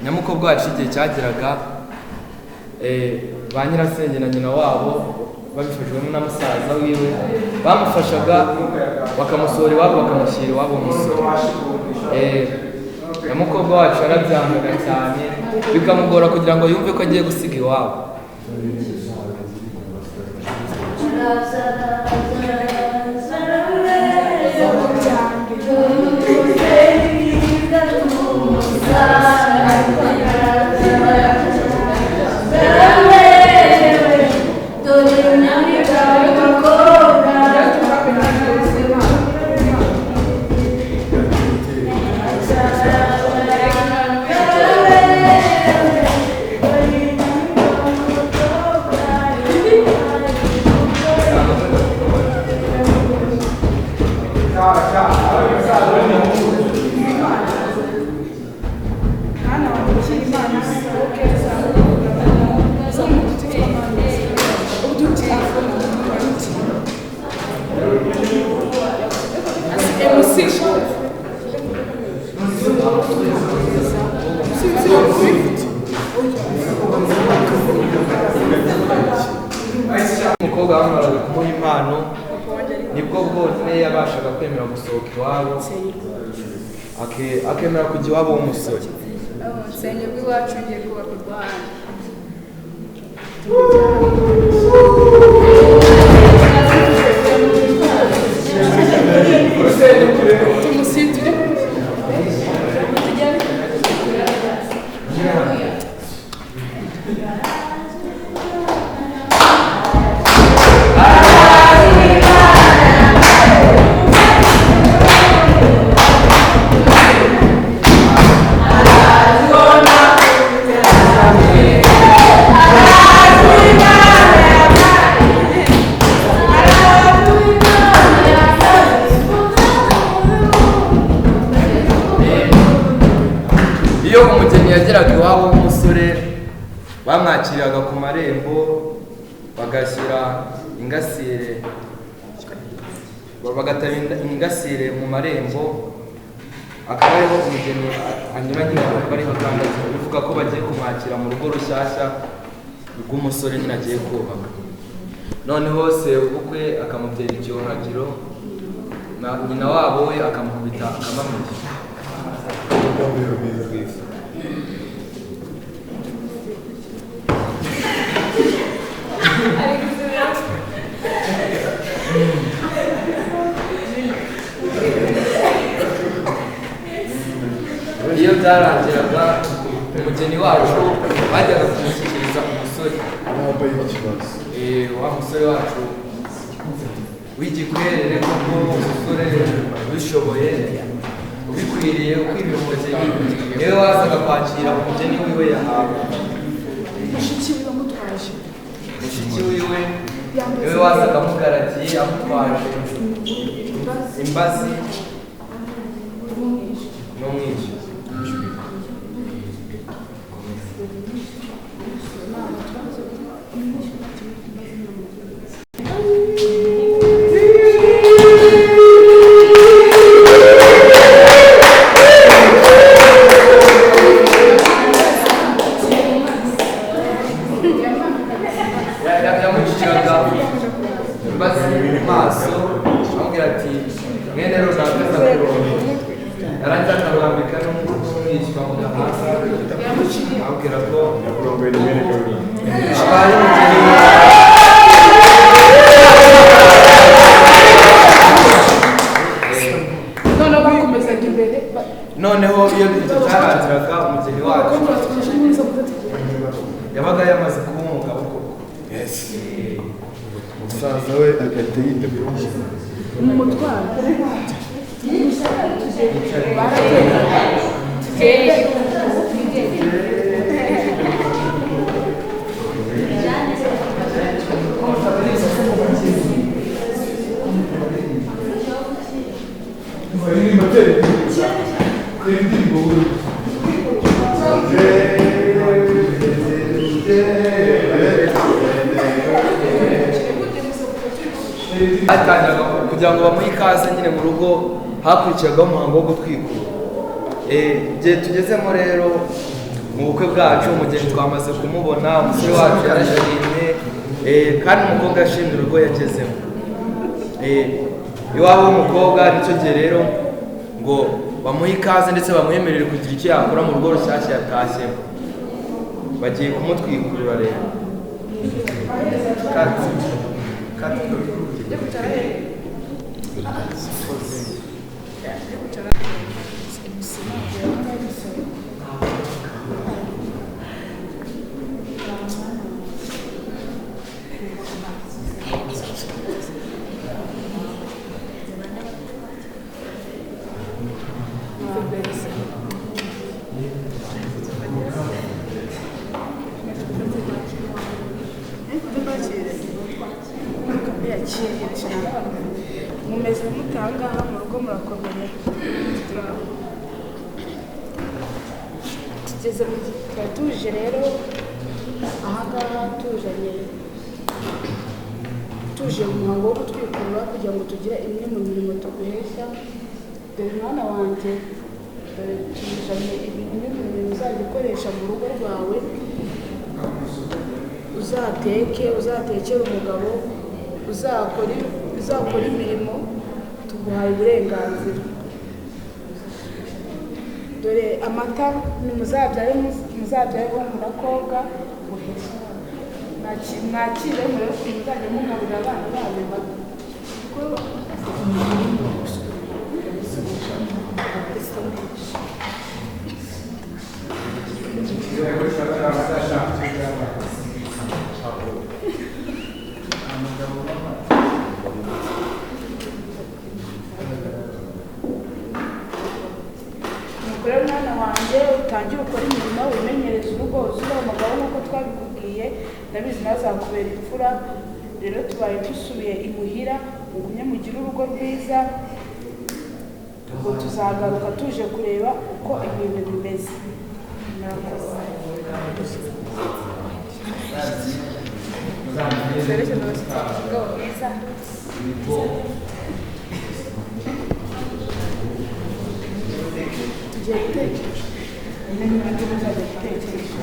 nyamukobwa wacu igihe cyageraga ba nyirasenge na nyina wabo babifashijwemo na musaza wiwe bamufashaga bakamusohora iwabo bakamushyira iwabo umusoro. Nyamukobwa wacu yarabyangaga cyane bikamugora kugira ngo yumve ko agiye gusiga iwabo. Umukobwa bamaraga kumuha impano nibwo bwonyine yabashaga kwemera gusohoka iwabo akemera kujya iwabo w'umusore. Urusengero rw'iwacu rugiye kubaka u Rwanda. Iyo umugeni yageraga iwabo w'umusore bamwakiraga ku marembo bagashyira ingasire bagataba ingasire mu marembo akaba ariho umugeni anyura nyine bariho kandi bivuga ko bagiye kumwakira mu rugo rushyashya rw'umusore nyine agiye kubaka. Noneho se ubukwe akamutera icyuhagiro na nyina wabo we akamukubita akamamurya. Iyo byarangiraga umugeni wacu bajyaga kumushyikiriza umusore wa musore wacu w'igikwerere kuko umusore ubishoboye ubikwiriye ukwiriye umugeni niwe wazaga kwakira umugeni wiwe yahawe. Mushiki wiwe niwe wazaga amugaragiye amutwaje imbazi n'umwishywa. Yamuciraga imbazi mu maso amubwira ati mwene runaka ndakuronka, yarangiza akamwambika n'umwishywa mu gahanga amubwira ko abaye umugeni. Noneho iyo ibyo byarangiraga umugeni wacu yabaga yamaze kuba umugabo koko. Musaza we agahita yitegura umutwaro Atangaga kugira ngo bamuhe ikaze nyine mu rugo hakurikiragaho umuhango wo gutwikura. Igihe tugezemo rero mu bukwe bwacu umugeni twamaze kumubona, umusore wacu yarashimye kandi umukobwa yashimye urugo yagezemo. Iwabo w'umukobwa nicyo gihe rero ngo bamuhe ikaze ndetse bamwemerere kugira icyo yakora mu rugo rushyashya yatashyemo. Bagiye kumutwikurura rero. mumeze mutangaha mu rugo murakomeye. Tugeze mu gihe tuje rero ahangaha tuje mu muhango wo gutwikurura kugira ngo tugire imwe mu mirimo tuguhesha. Dore mwana wanjye, dore tujanye imwe mu mirimo uzajya ukoresha mu rugo rwawe, uzatekere umugabo, uzakora imirimo, tuguhaye uburenganzira. Dore amata ni muzabyare hungu na kobwa, mwakire murebe ukuntu muzajya mugaburira abana banyu. Rero mwana wanjye utangire ukora imirimo, wimenyereze urugo, uzure umugabo nk'uko twabikubwiye, ndabizi nawe azakubera imfura. Rero tubaye dusubiye imuhira, ugumye mugire urugo rwiza, ubwo tuzagaruka tuje kureba uko ibintu bimeze. Tugiye gutekereza ibintu bizajya gutekereza.